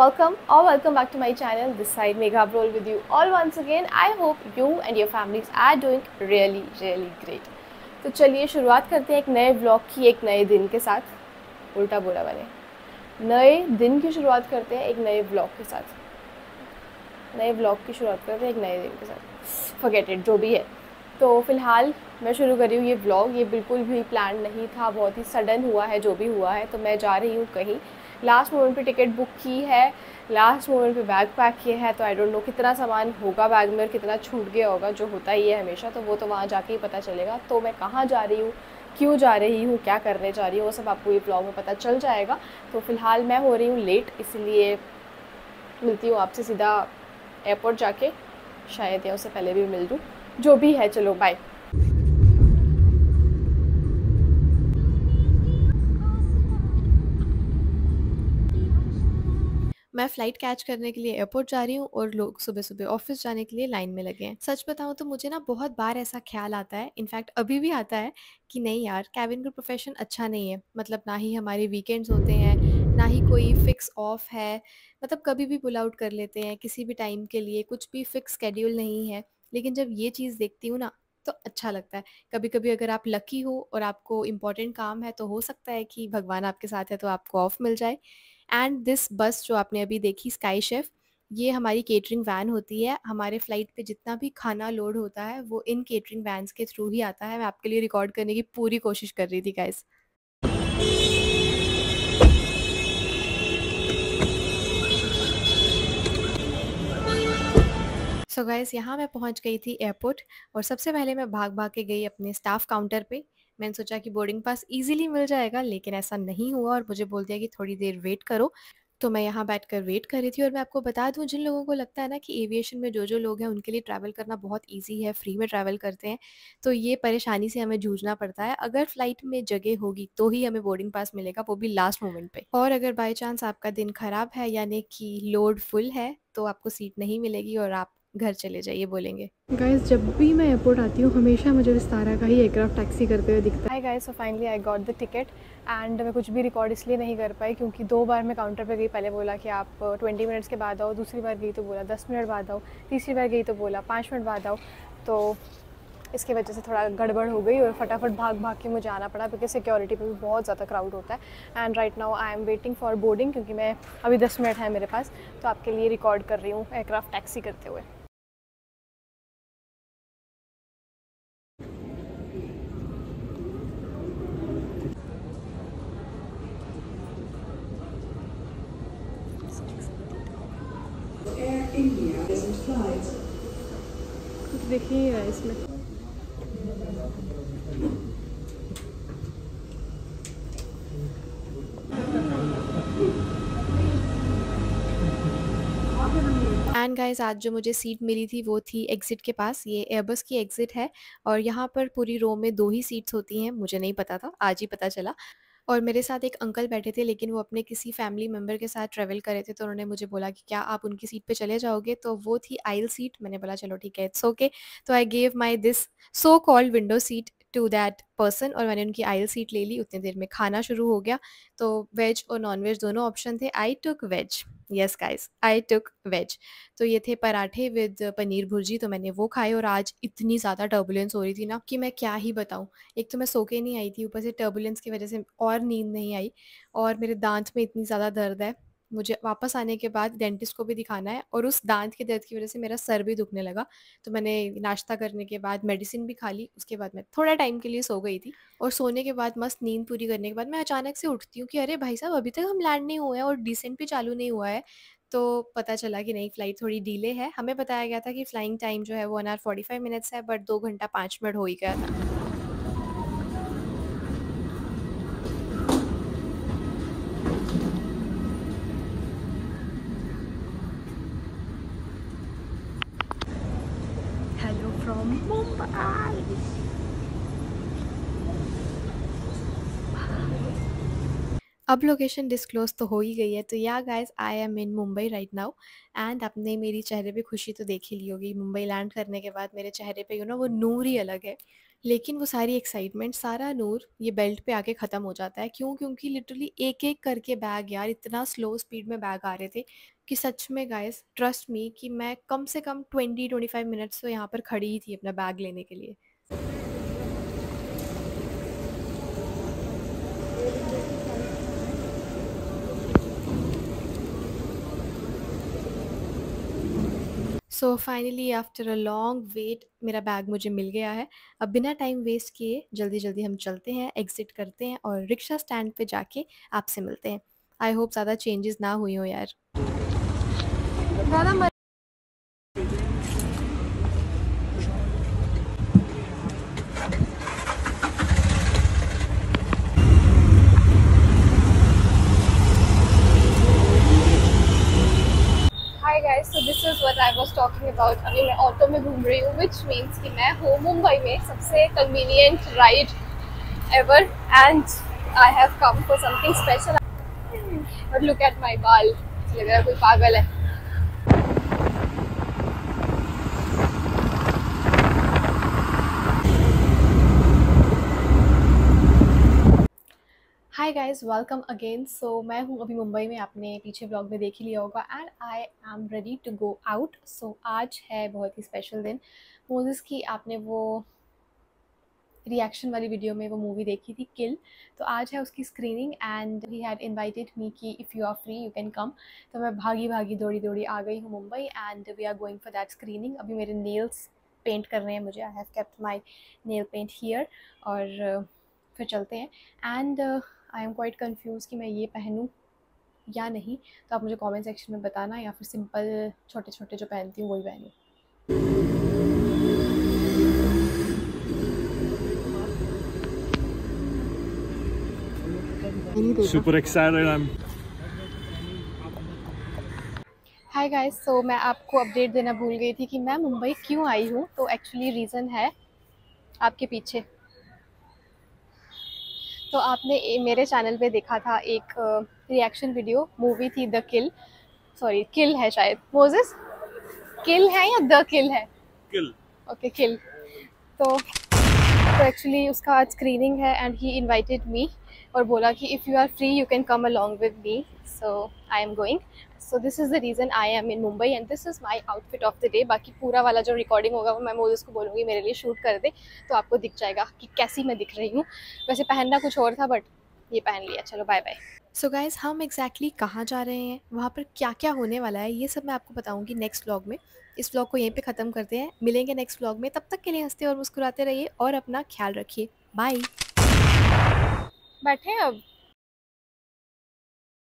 welcome back to my channel. This side Megha Brol with you all once again. I hope you and your families are doing really great. तो चलिए शुरुआत करते हैं एक नए vlog की एक नए दिन के साथ। उल्टा बोला मैंने, नए दिन की शुरुआत करते हैं एक नए व्लॉग के साथ। नए व्लॉग की शुरुआत करते हैं एक नए दिन के साथ। फॉरगेट इट, जो भी है। तो फ़िलहाल मैं शुरू कर रही हूँ ये व्लॉग। ये बिल्कुल भी प्लान नहीं था, बहुत ही सडन हुआ है जो भी हुआ है। तो मैं जा रही हूँ कहीं, लास्ट मोमेंट पे टिकट बुक की है, लास्ट मोमेंट पे बैग पैक किया है। तो आई डोंट नो कितना सामान होगा बैग में और कितना छूट गया होगा, जो होता ही है हमेशा। तो वो तो वहाँ जाके ही पता चलेगा। तो मैं कहाँ जा रही हूँ, क्यों जा रही हूँ, क्या करने जा रही हूँ, वो सब आपको ये व्लॉग में पता चल जाएगा। तो फ़िलहाल मैं हो रही हूँ लेट, इसलिए मिलती हूँ आपसे सीधा एयरपोर्ट जाके। शायद या उससे पहले भी मिल दूँ, जो भी है। चलो बाय। मैं फ़्लाइट कैच करने के लिए एयरपोर्ट जा रही हूँ और लोग सुबह-सुबह ऑफ़िस जाने के लिए लाइन में लगे हैं। सच बताऊँ तो मुझे ना बहुत बार ऐसा ख़्याल आता है, इनफैक्ट अभी भी आता है कि नहीं यार, केबिन क्रू प्रोफ़ेशन अच्छा नहीं है। मतलब ना ही हमारे वीकेंड्स होते हैं, ना ही कोई फ़िक्स ऑफ है। मतलब कभी भी पुल आउट कर लेते हैं किसी भी टाइम के लिए, कुछ भी फ़िक्स शेड्यूल नहीं है। लेकिन जब ये चीज़ देखती हूँ ना, तो अच्छा लगता है। कभी-कभी अगर आप लकी हो और आपको इम्पोर्टेंट काम है, तो हो सकता है कि भगवान आपके साथ है तो आपको ऑफ मिल जाए। एंड दिस बस जो आपने अभी देखी स्काई शेफ़, ये हमारी केटरिंग वैन होती है। हमारे फ़्लाइट पे जितना भी खाना लोड होता है वो इन केटरिंग वैन्स के थ्रू ही आता है। मैं आपके लिए रिकॉर्ड करने की पूरी कोशिश कर रही थी गाइज़। सो गाइज़, यहाँ मैं पहुँच गई थी एयरपोर्ट और सबसे पहले मैं भाग-भाग के गई अपने स्टाफ़ काउंटर पे। मैंने सोचा कि बोर्डिंग पास ईज़िली मिल जाएगा, लेकिन ऐसा नहीं हुआ और मुझे बोल दिया कि थोड़ी देर वेट करो। तो मैं यहाँ बैठकर वेट कर रही थी और मैं आपको बता दूँ, जिन लोगों को लगता है ना कि एविएशन में जो-जो लोग हैं उनके लिए ट्रैवल करना बहुत ईज़ी है, फ्री में ट्रैवल करते हैं, तो ये परेशानी से हमें जूझना पड़ता है। अगर फ्लाइट में जगह होगी तो ही हमें बोर्डिंग पास मिलेगा, वो भी लास्ट मोमेंट पे। और अगर बाय चांस आपका दिन खराब है, यानी कि लोड फुल है, तो आपको सीट नहीं मिलेगी और आप घर चले जाइए बोलेंगे। गाइस, जब भी मैं एयरपोर्ट आती हूँ हमेशा मुझे विस्तारा का ही एयरक्राफ्ट टैक्सी करते हुए दिखता है। Hi guys, so finally I got the ticket and मैं कुछ भी रिकॉर्ड इसलिए नहीं कर पाई क्योंकि 2 बार मैं काउंटर पे गई। पहले बोला कि आप 20 मिनट्स के बाद आओ, दूसरी बार गई तो बोला 10 मिनट बाद आओ, तीसरी बार गई तो बोला 5 मिनट बाद आओ। तो इसकी वजह से थोड़ा गड़बड़ हो गई और फटाफट भाग-भाग के मुझे आना पड़ा क्योंकि सिक्योरिटी पे भी बहुत ज़्यादा क्राउड होता है। And right now I am waiting for boarding, क्योंकि मैं अभी 10 मिनट है मेरे पास, तो आपके लिए रिकॉर्ड कर रही हूँ एयरक्राफ्ट टैक्सी करते हुए। Air India doesn't flight. कुछ दिख ही नहीं रहा है इसमें। एंड गाइस, आज जो मुझे सीट मिली थी वो थी एग्ज़िट के पास। ये एयरबस की एग्ज़िट है और यहाँ पर पूरी रो में 2 ही सीट्स होती हैं। मुझे नहीं पता था, आज ही पता चला। और मेरे साथ एक अंकल बैठे थे, लेकिन वो अपने किसी फैमिली मेंबर के साथ ट्रैवल कर रहे थे, तो उन्होंने मुझे बोला कि क्या आप उनकी सीट पे चले जाओगे? तो वो थी आइल सीट। मैंने बोला चलो ठीक है, इट्स ओके। तो I gave my this so called window seat to that person और मैंने उनकी आइल सीट ले ली। उतनी देर में खाना शुरू हो गया, तो वेज और नॉन-वेज दोनों ऑप्शन थे। आई टूक वेज। येस गाइस, आई टूक वेज। तो ये थे पराठे विद पनीर भुर्जी, तो मैंने वो खाए और आज इतनी ज़्यादा टर्बुलेंस हो रही थी ना कि मैं क्या ही बताऊँ। एक तो मैं सो के नहीं आई थी, ऊपर से टर्बुलेंस की वजह से और नींद नहीं आई और मेरे दाँत में इतनी ज़्यादा दर्द है। मुझे वापस आने के बाद डेंटिस्ट को भी दिखाना है और उस दाँत के दर्द की वजह से मेरा सर भी दुखने लगा। तो मैंने नाश्ता करने के बाद मेडिसिन भी खा ली, उसके बाद मैं थोड़ा टाइम के लिए सो गई थी और सोने के बाद मस्त नींद पूरी करने के बाद मैं अचानक से उठती हूँ कि अरे भाई साहब, अभी तक हम लैंड नहीं हुए हैं और डिसेंट भी चालू नहीं हुआ है। तो पता चला कि नहीं, फ्लाइट थोड़ी डिले है। हमें बताया गया था कि फ्लाइंग टाइम जो है वो 1 ऑवर 45 मिनट्स है, बट 2 घंटा 5 मिनट हो ही गया था। Hello from Mumbai. अब लोकेशन डिस्क्लोज़ तो हो ही गई है, तो या guys, I am in Mumbai right now and आपने मेरी चेहरे पे खुशी तो देख ही ली होगी। मुंबई लैंड करने के बाद मेरे चेहरे पे वो नूर ही अलग है। लेकिन वो सारी एक्साइटमेंट, सारा नूर ये बेल्ट पे आके ख़त्म हो जाता है। क्यों? क्योंकि लिटरली एक-एक करके बैग यार इतना स्लो स्पीड में बैग आ रहे थे कि सच में गाइस ट्रस्ट मी कि मैं कम से कम 20-25 मिनट्स तो यहाँ पर खड़ी ही थी अपना बैग लेने के लिए। So finally after a long wait मेरा बैग मुझे मिल गया है। अब बिना टाइम वेस्ट किए जल्दी-जल्दी हम चलते हैं, एग्ज़िट करते हैं और रिक्शा स्टैंड पे जाके आपसे मिलते हैं। आई होप ज़्यादा चेंजेस ना हुई हों यार। ज़्यादा hi guys, so this is what I was talking about. अभी मैं ऑटो में घूम रही हूँ, व्हिच मीन्स कि मैं हूँ मुंबई में सबसे convenient ride ever and I have come for something special. But look at my बाल, लग रहा है कोई पागल है। Hi guys, welcome again. So मैं हूँ अभी मुंबई में, आपने पीछे ब्लॉग में देख ही लिया होगा and I am ready to go out. So आज है बहुत ही स्पेशल दिन। मोजेस की आपने वो रिएक्शन वाली वीडियो में वो मूवी देखी थी किल, तो आज है उसकी screening and he had invited me कि if you are free you can come. तो मैं भागी भागी दौड़ी दौड़ी आ गई हूँ Mumbai and we are going for that screening. अभी मेरे नेल्स पेंट कर रहे हैं मुझे, I have kept my nail paint here और फिर चलते हैं। And I am quite confuse कि मैं ये पहनूँ या नहीं, तो आप मुझे कमेंट सेक्शन में बताना, या फिर सिंपल छोटे छोटे जो पहनती हूँ वही पहनूँ। Super excited. हाय गाइस, सो मैं आपको अपडेट देना भूल गई थी कि मैं मुंबई क्यों आई हूँ। तो एक्चुअली रीज़न है आपके पीछे। तो आपने मेरे चैनल पे देखा था एक रिएक्शन वीडियो, मूवी थी द किल, सॉरी किल है शायद, मोजेस किल है या द किल है? Kill. ओके किल। तो एक्चुअली उसका आज स्क्रीनिंग है एंड ही इनवाइटेड मी और बोला कि if you are free you can come along with me. So I am going. So this is the reason I am in Mumbai and this is my outfit of the day. बाकी पूरा वाला जो recording होगा वो मैं Moses को बोलूँगी मेरे लिए शूट कर दे, तो आपको दिख जाएगा कि कैसी मैं दिख रही हूँ। वैसे पहनना कुछ और था बट ये पहन लिया, चलो बाय बाय। सो गाइज़, हम एग्जैक्टली कहाँ जा रहे हैं, वहाँ पर क्या क्या होने वाला है, ये सब मैं आपको बताऊँगी नेक्स्ट व्लॉग में। इस व्लॉग को यहीं पे ख़त्म करते हैं, मिलेंगे नेक्स्ट व्लॉग में। तब तक के लिए हंसते और मुस्कुराते रहिए और अपना ख्याल रखिए। बाय। बैठे अब।